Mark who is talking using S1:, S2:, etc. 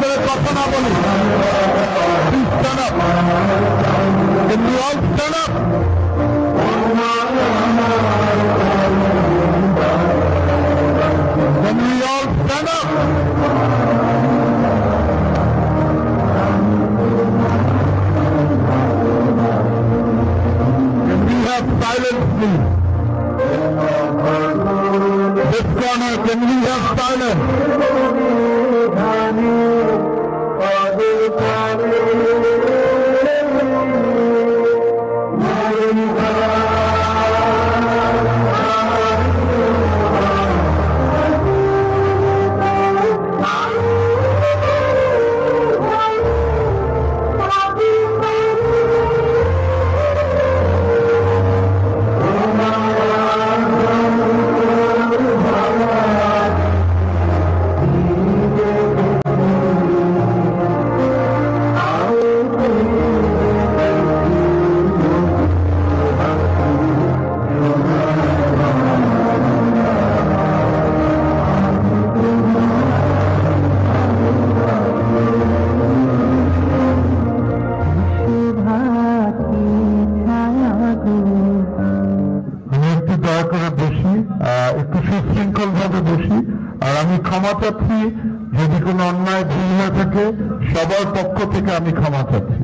S1: করে কথা না বলি। Stand up. Can we all stand up? Can we all stand up? Can we have silence, please? This corner, can we have silence? একটু সুশৃঙ্খল ভাবে বসি। আর আমি ক্ষমা চাচ্ছি যদি কোনো অন্যায় ভুল হয়ে থাকে, সবার পক্ষ থেকে আমি ক্ষমা চাচ্ছি।